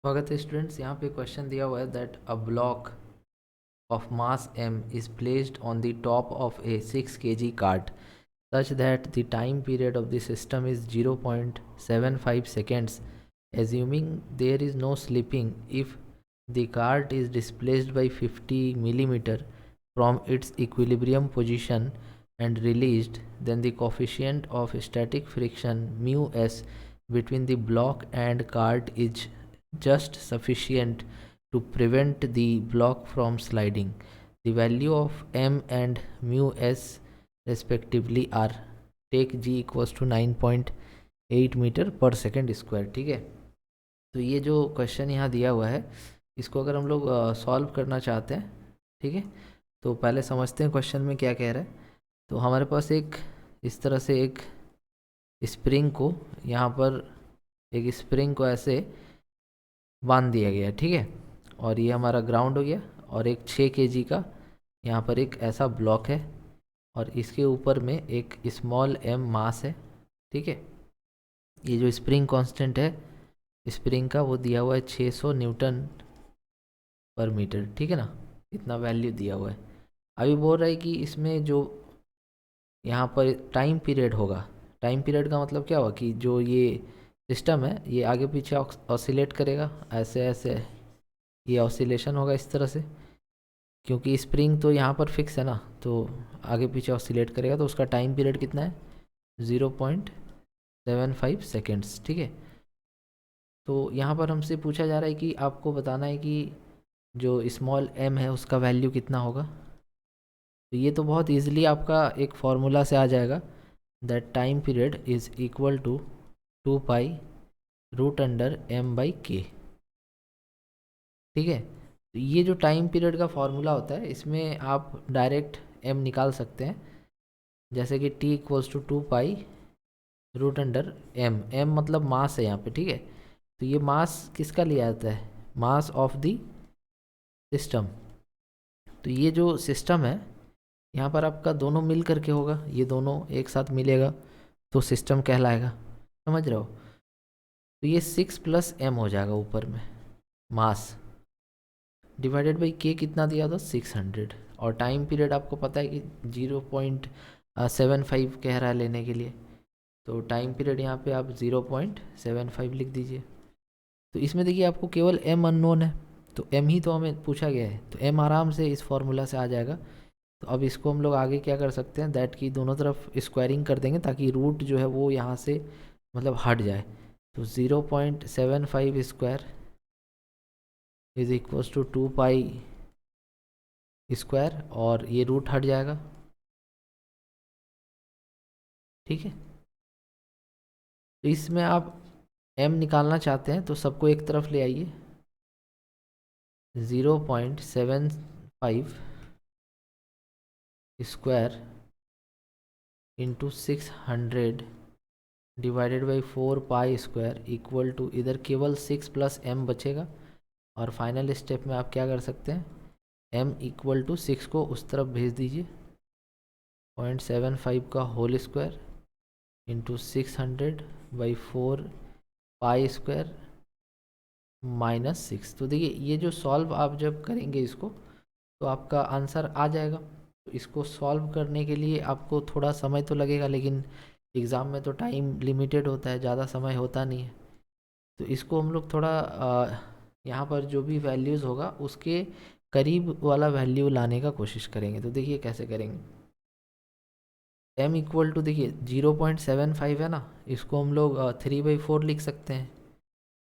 स्वागत है स्टूडेंट्स। यहाँ पे क्वेश्चन दिया हुआ है that a block of mass m is placed on the top of a 6 kg cart such that the time period of the system is 0.75 seconds. Assuming there is no slipping, if the cart is displaced by 50 millimeter from its equilibrium position and released, then the coefficient of static friction mu s between the block and cart is just sufficient to prevent the block from sliding. The value of m and mu s respectively are take g equals to 9.8 metre पर second square. ठीक है, तो ये जो question यहाँ दिया हुआ है इसको अगर हम लोग सॉल्व करना चाहते हैं, ठीक है, तो पहले समझते हैं क्वेश्चन में क्या कह रहा है। तो हमारे पास एक इस तरह से एक स्प्रिंग को यहाँ पर एक स्प्रिंग को ऐसे बांध दिया गया, ठीक है, और ये हमारा ग्राउंड हो गया और एक 6 kg का यहाँ पर एक ऐसा ब्लॉक है और इसके ऊपर में एक स्मॉल m मास है। ठीक है, ये जो स्प्रिंग कांस्टेंट है स्प्रिंग का वो दिया हुआ है 600 न्यूटन पर मीटर। ठीक है ना, इतना वैल्यू दिया हुआ है। अभी बोल रहा है कि इसमें जो यहाँ पर टाइम पीरियड होगा, टाइम पीरियड का मतलब क्या होगा कि जो ये सिस्टम है ये आगे पीछे ऑसिलेट करेगा, ऐसे ऐसे ये ऑसिलेशन होगा इस तरह से, क्योंकि स्प्रिंग तो यहाँ पर फिक्स है ना, तो आगे पीछे ऑसिलेट करेगा। तो उसका टाइम पीरियड कितना है 0.75 सेकेंड्स। ठीक है, तो यहाँ पर हमसे पूछा जा रहा है कि आपको बताना है कि जो स्मॉल m है उसका वैल्यू कितना होगा। तो ये तो बहुत ईजिली आपका एक फार्मूला से आ जाएगा that time period is equal to 2π√m/k। ठीक है, तो ये जो टाइम पीरियड का फार्मूला होता है इसमें आप डायरेक्ट m निकाल सकते हैं, जैसे कि t equals to 2π√m। m मतलब मास है यहाँ पे। ठीक है, तो ये मास किसका लिया जाता है, मास ऑफ द सिस्टम। तो ये जो सिस्टम है यहाँ पर आपका दोनों मिल करके होगा, ये दोनों एक साथ मिलेगा तो सिस्टम कहलाएगा, समझ रहे हो। तो ये 6 + m हो जाएगा ऊपर में मास डिवाइडेड बाई k कितना दिया था 600, और टाइम पीरियड आपको पता है कि 0.75 कह रहा है लेने के लिए, तो टाइम पीरियड यहाँ पे आप 0.75 लिख दीजिए। तो इसमें देखिए आपको केवल m अननोन है, तो m ही तो हमें पूछा गया है, तो m आराम से इस फॉर्मूला से आ जाएगा। तो अब इसको हम लोग आगे क्या कर सकते हैं दैट की दोनों तरफ स्क्वायरिंग कर देंगे ताकि रूट जो है वो यहाँ से मतलब हट जाए। तो 0.75 square is equals to 2π square और ये रूट हट जाएगा। ठीक है, तो इसमें आप m निकालना चाहते हैं तो सबको एक तरफ ले आइए। 0.75 square into 600 divided by 4π square equal to, इधर केवल 6 + m बचेगा और फाइनल स्टेप में आप क्या कर सकते हैं m इक्वल टू 6 को उस तरफ भेज दीजिए, 0.75 का होल स्क्वायर इंटू 600/4π स्क्वायर -6। तो देखिए ये जो सॉल्व आप जब करेंगे इसको तो आपका आंसर आ जाएगा। तो इसको सॉल्व करने के लिए आपको थोड़ा समय तो लगेगा, लेकिन एग्ज़ाम में तो टाइम लिमिटेड होता है, ज़्यादा समय होता नहीं है। तो इसको हम लोग थोड़ा यहाँ पर जो भी वैल्यूज़ होगा उसके करीब वाला वैल्यू लाने का कोशिश करेंगे। तो देखिए कैसे करेंगे, m इक्वल टू देखिए 0.75 है ना, इसको हम लोग 3/4 लिख सकते हैं,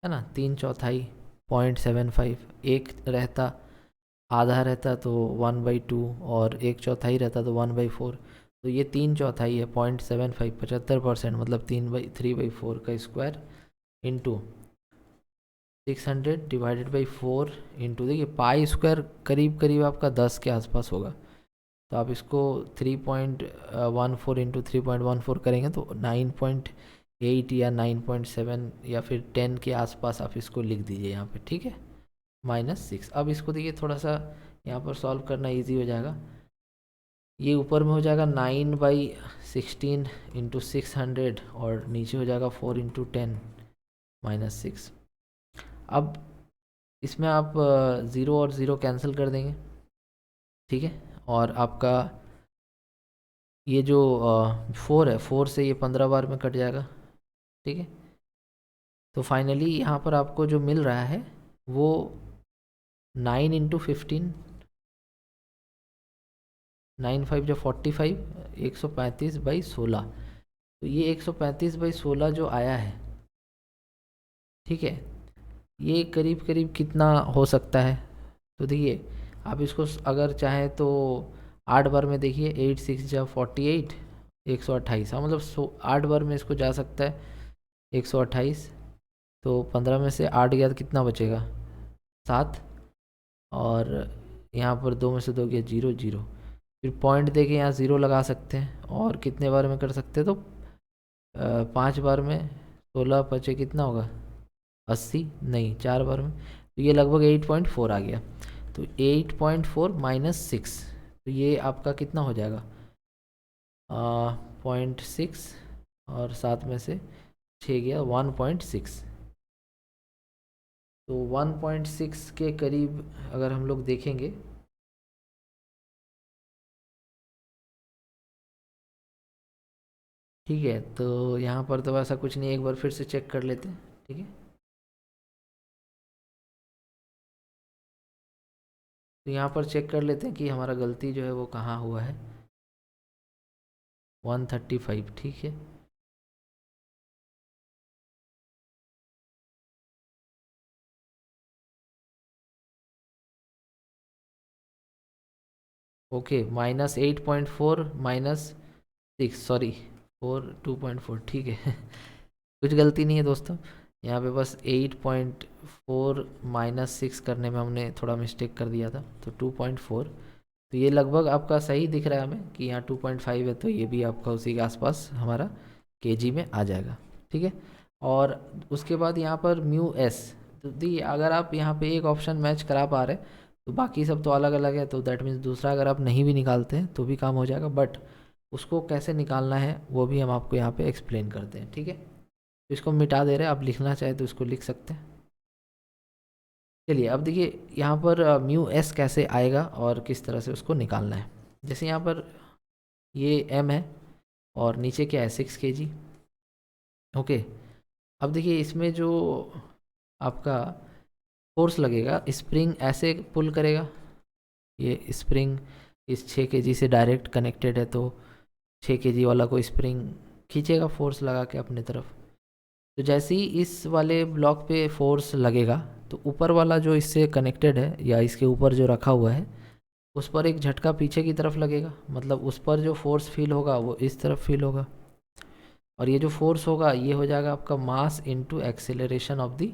है ना, 3/4 0.75, एक रहता आधा रहता तो 1/2 और 1/4 रहता तो 1/4। तो ये 3/4 है 0.75 75%, मतलब 3/4 का square into 600 divided by 4 into देखिए पाई स्क्वायर करीब करीब आपका 10 के आसपास होगा। तो आप इसको 3.14 इंटू 3.14 करेंगे तो 9.8 या 9.7 या फिर 10 के आसपास आप इसको लिख दीजिए यहाँ पे। ठीक है, -6। अब इसको देखिए थोड़ा सा यहाँ पर सॉल्व करना इजी हो जाएगा। ये ऊपर में हो जाएगा 9/16 इंटू 600 और नीचे हो जाएगा 4 इंटू 10 -6। अब इसमें आप 0 और 0 कैंसिल कर देंगे, ठीक है। और आपका ये जो 4 है, 4 से ये 15 बार में कट जाएगा, ठीक है। तो फाइनली यहाँ पर आपको जो मिल रहा है वो 9 × 15, 9 5 जो 45, 135/16। तो ये 135/16 जो आया है, ठीक है, ये करीब करीब कितना हो सकता है? तो देखिए, आप इसको अगर चाहें तो 8 बार में देखिए, 8 6 जा 48, 128। हाँ, मतलब 8 बार में इसको जा सकता है 128। तो 15 में से 8 गया तो कितना बचेगा? 7। और यहाँ पर 2 में से 2 गया 0 0। फिर पॉइंट दे के यहाँ 0 लगा सकते हैं। और कितने बार में कर सकते हैं? तो 5 बार में 16 पचे कितना होगा? 80। नहीं, 4 बार में, तो ये लगभग 8.4 आ गया। तो 8.4 - 6, तो ये आपका कितना हो जाएगा? 0.6, और 7 में से 6 गया 1.6। तो 1.6 के करीब अगर हम लोग देखेंगे, ठीक है। तो यहाँ पर तो ऐसा कुछ नहीं, एक बार फिर से चेक कर लेते हैं, ठीक है। तो यहाँ पर चेक कर लेते हैं कि हमारा गलती जो है वो कहाँ हुआ है। 135, ठीक है। ओके, -8.4 -6, सॉरी, 2.4, ठीक है। कुछ गलती नहीं है दोस्तों, यहाँ पे बस 8.4 -6 करने में हमने थोड़ा मिस्टेक कर दिया था, तो 2.4। तो ये लगभग आपका सही दिख रहा है हमें कि यहाँ 2.5 है, तो ये भी आपका उसी के आसपास हमारा केजी में आ जाएगा, ठीक है। और उसके बाद यहाँ पर म्यू एस, तो दी अगर आप यहाँ पे एक ऑप्शन मैच करा पा रहे, तो बाकी सब तो अलग अलग है, तो दैट मीन्स दूसरा अगर आप नहीं भी निकालते हैं तो भी काम हो जाएगा। बट उसको कैसे निकालना है वो भी हम आपको यहाँ पे एक्सप्लेन करते हैं, ठीक है। तो इसको मिटा दे रहे हैं, आप लिखना चाहे तो इसको लिख सकते हैं। चलिए, अब देखिए यहाँ पर म्यू एस कैसे आएगा और किस तरह से उसको निकालना है। जैसे यहाँ पर ये एम है और नीचे क्या है? 6 kg। ओके, अब देखिए इसमें जो आपका फोर्स लगेगा, स्प्रिंग ऐसे पुल करेगा, ये स्प्रिंग इस 6 kg से डायरेक्ट कनेक्टेड है, तो 6 kg वाला को स्प्रिंग खींचेगा फोर्स लगा के अपने तरफ। तो जैसे ही इस वाले ब्लॉक पे फोर्स लगेगा, तो ऊपर वाला जो इससे कनेक्टेड है या इसके ऊपर जो रखा हुआ है, उस पर एक झटका पीछे की तरफ लगेगा। मतलब उस पर जो फोर्स फील होगा वो इस तरफ फील होगा, और ये जो फोर्स होगा ये हो जाएगा आपका mass into acceleration of the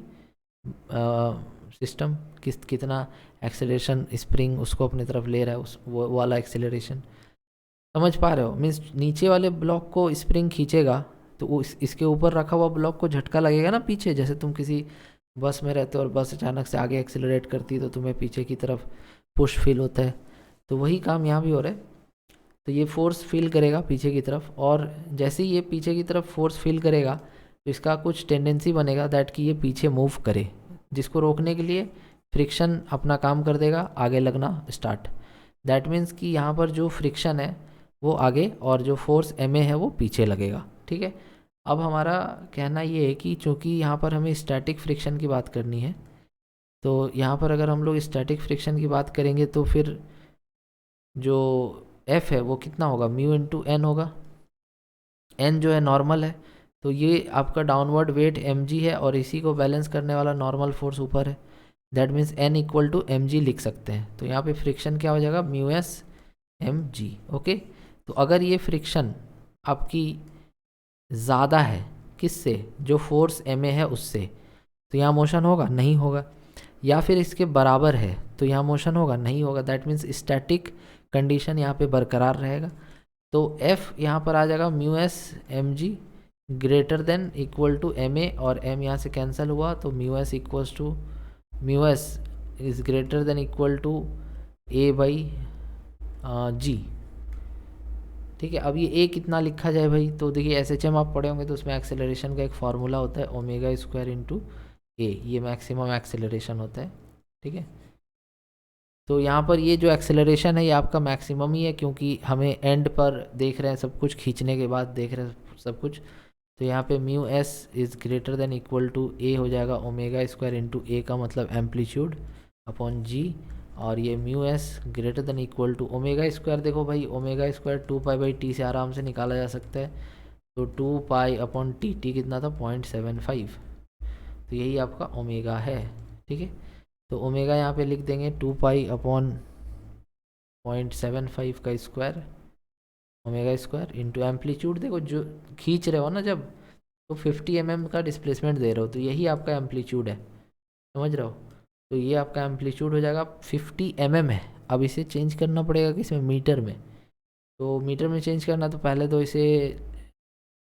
system. कितना एक्सेलरेशन स्प्रिंग उसको अपनी तरफ ले रहा है, उस वो वाला एक्सेलरेशन। समझ पा रहे हो? मीन्स नीचे वाले ब्लॉक को स्प्रिंग खींचेगा, तो वो इसके ऊपर रखा हुआ ब्लॉक को झटका लगेगा ना पीछे। जैसे तुम किसी बस में रहते हो और बस अचानक से आगे एक्सेलरेट करती है, तो तुम्हें पीछे की तरफ पुश फील होता है। तो वही काम यहाँ भी हो रहा है। तो ये फोर्स फील करेगा पीछे की तरफ, और जैसे ही ये पीछे की तरफ फोर्स फील करेगा, तो इसका कुछ टेंडेंसी बनेगा दैट कि ये पीछे मूव करे, जिसको रोकने के लिए फ्रिक्शन अपना काम कर देगा, आगे लगना स्टार्ट। दैट मीन्स कि यहाँ पर जो फ्रिक्शन है वो आगे, और जो फोर्स एम ए है वो पीछे लगेगा, ठीक है। अब हमारा कहना ये है कि चूँकि यहाँ पर हमें स्टैटिक फ्रिक्शन की बात करनी है, तो यहाँ पर अगर हम लोग स्टैटिक फ्रिक्शन की बात करेंगे, तो फिर जो एफ है वो कितना होगा? म्यू इंटू एन होगा। एन जो है नॉर्मल है, तो ये आपका डाउनवर्ड वेट एम जी है, और इसी को बैलेंस करने वाला नॉर्मल फोर्स ऊपर है। That means N equal to M G लिख सकते हैं। तो यहाँ पे फ्रिक्शन क्या हो जाएगा? Mu S M G. Okay, तो अगर ये फ्रिक्शन आपकी ज़्यादा है किससे? जो फोर्स एम ए है उससे, तो यहाँ मोशन होगा? नहीं होगा। या फिर इसके बराबर है तो यहाँ मोशन होगा? नहीं होगा। दैट मीन्स स्टैटिक कंडीशन यहाँ पे बरकरार रहेगा। तो F यहाँ पर आ जाएगा mu S M g greater than equal to m a, और m यहाँ से कैंसिल हुआ, तो mu s equals to mu s is greater than equal to a by g, ठीक है। अब ये a कितना लिखा जाए भाई? तो देखिए SHM आप पढ़े होंगे, तो उसमें एक्सेलरेशन का एक फार्मूला होता है, ओमेगा स्क्वायर इंटू ए, ये मैक्सिमम एक्सेलरेशन होता है। ठीक है। तो यहाँ पर ये जो एक्सेलरेशन है ये आपका मैक्सिमम ही है, क्योंकि हमें एंड पर देख रहे हैं सब कुछ, खींचने के बाद देख रहे हैं सब कुछ। तो यहाँ पे mu s is greater than equal to a हो जाएगा ओमेगा स्क्वायर इंटू ए का मतलब एम्पलीट्यूड अपॉन जी, और ये mu S greater than equal to omega square, देखो भाई ओमेगा स्क्वायर 2 पाई/टी से आराम से निकाला जा सकता है। तो 2 पाई/टी, टी कितना था 0.75, तो यही आपका ओमेगा है। ठीक है, तो ओमेगा यहाँ पे लिख देंगे 2 पाई/0.75 का square omega square into amplitude, देखो जो खींच रहे हो ना जब, तो 50 mm का डिस्प्लेसमेंट दे रहे हो, तो यही आपका एम्पलीट्यूड है, समझ रहे हो। तो ये आपका एम्पलीट्यूड हो जाएगा 50 mm है। अब इसे चेंज करना पड़ेगा किसमें, मीटर में। तो मीटर में चेंज करना तो पहले तो इसे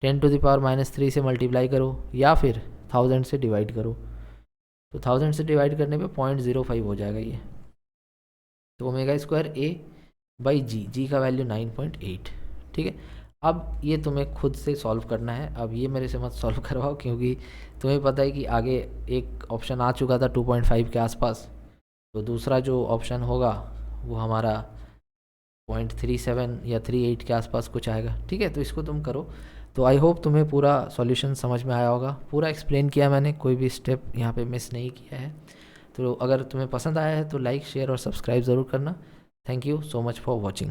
10⁻³ से मल्टीप्लाई करो या फिर 1000 से डिवाइड करो। तो 1000 से डिवाइड करने पे 0.05 हो जाएगा ये। तो ओमेगा स्क्वायर ए बाई जी का वैल्यू 9.8। ठीक है, अब ये तुम्हें खुद से सॉल्व करना है। अब ये मेरे से मत सॉल्व करवाओ, क्योंकि तुम्हें पता है कि आगे एक ऑप्शन आ चुका था 2.5 के आसपास, तो दूसरा जो ऑप्शन होगा वो हमारा 0.37 या 38 के आसपास कुछ आएगा। ठीक है, तो इसको तुम करो। तो आई होप तुम्हें पूरा सॉल्यूशन समझ में आया होगा, पूरा एक्सप्लेन किया मैंने, कोई भी स्टेप यहाँ पे मिस नहीं किया है। तो अगर तुम्हें पसंद आया है तो लाइक शेयर और सब्सक्राइब ज़रूर करना। Thank you so much for watching.